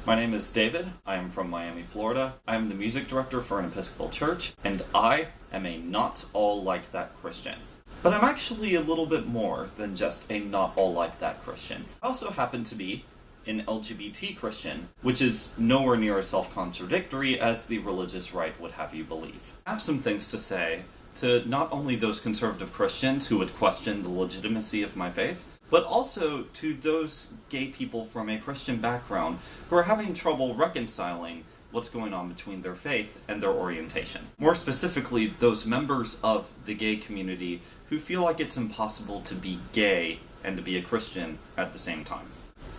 My name is David. I am from Miami, Florida. I am the music director for an Episcopal church, and I am a not all like that Christian. But I'm actually a little bit more than just a not all like that Christian. I also happen to be an LGBT Christian, which is nowhere near as self-contradictory as the religious right would have you believe. I have some things to say to not only those conservative Christians who would question the legitimacy of my faith, but also to those gay people from a Christian background who are having trouble reconciling what's going on between their faith and their orientation. More specifically, those members of the gay community who feel like it's impossible to be gay and to be a Christian at the same time.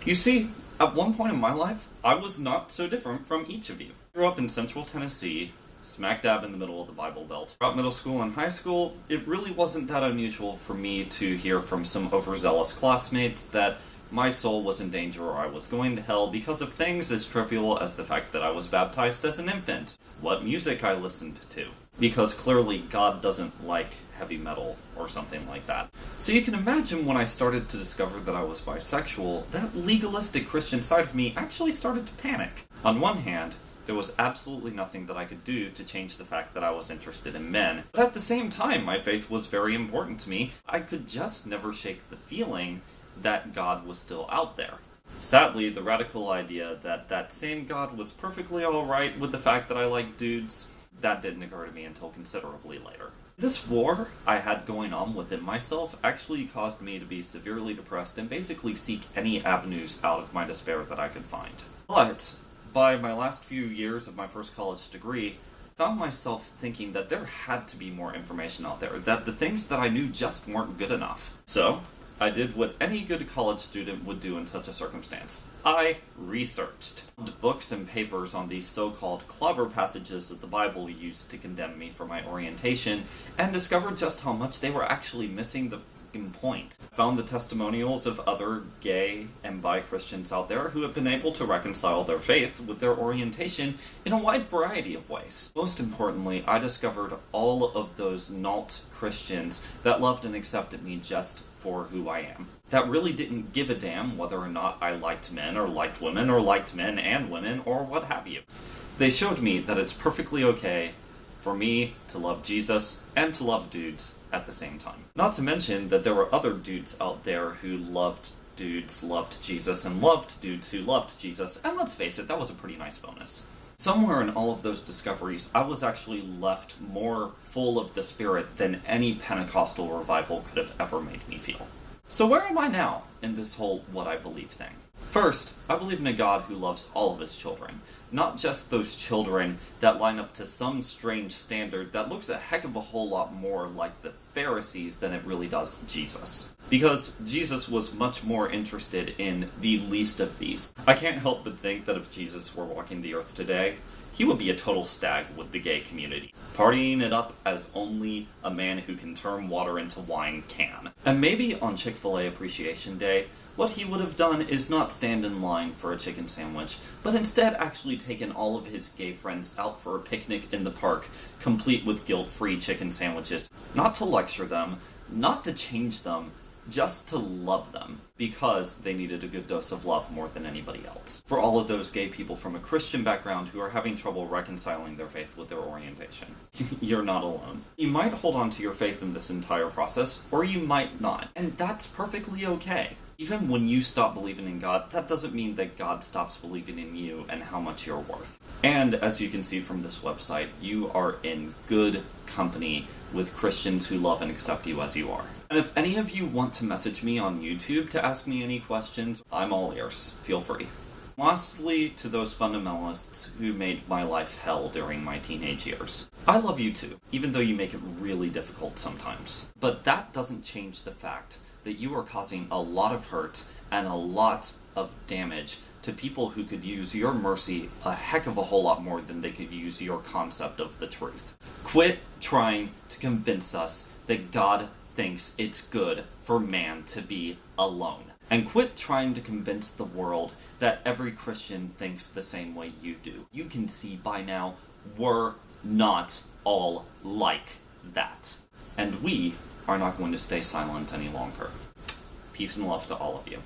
You see, at one point in my life, I was not so different from each of you. I grew up in Central Tennessee, smack dab in the middle of the Bible Belt. Throughout middle school and high school, it really wasn't that unusual for me to hear from some overzealous classmates that my soul was in danger or I was going to hell because of things as trivial as the fact that I was baptized as an infant, what music I listened to, because clearly God doesn't like heavy metal or something like that. So you can imagine when I started to discover that I was bisexual, that legalistic Christian side of me actually started to panic. On one hand, there was absolutely nothing that I could do to change the fact that I was interested in men. But at the same time, my faith was very important to me. I could just never shake the feeling that God was still out there. Sadly, the radical idea that that same God was perfectly alright with the fact that I like dudes, that didn't occur to me until considerably later. This war I had going on within myself actually caused me to be severely depressed and basically seek any avenues out of my despair that I could find. But by my last few years of my first college degree, I found myself thinking that there had to be more information out there, that the things that I knew just weren't good enough. So, I did what any good college student would do in such a circumstance. I researched. Books and papers on these so-called clever passages of the Bible used to condemn me for my orientation, and discovered just how much they were actually missing the point. I found the testimonials of other gay and bi Christians out there who have been able to reconcile their faith with their orientation in a wide variety of ways. Most importantly, I discovered all of those NALT Christians that loved and accepted me just for who I am. That really didn't give a damn whether or not I liked men or liked women or liked men and women or what have you. They showed me that it's perfectly okay for me to love Jesus and to love dudes at the same time. Not to mention that there were other dudes out there who loved dudes, loved Jesus, and loved dudes who loved Jesus, and let's face it, that was a pretty nice bonus. Somewhere in all of those discoveries, I was actually left more full of the Spirit than any Pentecostal revival could have ever made me feel. So where am I now in this whole what I believe thing? First, I believe in a God who loves all of his children, not just those children that line up to some strange standard that looks a heck of a whole lot more like the Pharisees than it really does Jesus. Because Jesus was much more interested in the least of these. I can't help but think that if Jesus were walking the earth today, he would be a total stag with the gay community, partying it up as only a man who can turn water into wine can. And maybe on Chick-fil-A Appreciation Day, what he would have done is not stand in line for a chicken sandwich, but instead actually taken all of his gay friends out for a picnic in the park, complete with guilt-free chicken sandwiches. Not to lecture them, not to change them, just to love them, because they needed a good dose of love more than anybody else. For all of those gay people from a Christian background who are having trouble reconciling their faith with their orientation, you're not alone. You might hold on to your faith in this entire process, or you might not, and that's perfectly okay. Even when you stop believing in God, that doesn't mean that God stops believing in you and how much you're worth. And as you can see from this website, you are in good company with Christians who love and accept you as you are. And if any of you want to message me on YouTube to ask me any questions, I'm all ears. Feel free. Lastly, to those fundamentalists who made my life hell during my teenage years. I love you too, even though you make it really difficult sometimes. But that doesn't change the fact that you are causing a lot of hurt and a lot of damage to people who could use your mercy a heck of a whole lot more than they could use your concept of the truth. Quit trying to convince us that God thinks it's good for man to be alone. And quit trying to convince the world that every Christian thinks the same way you do. You can see by now, we're not all like that. And we are not going to stay silent any longer. Peace and love to all of you.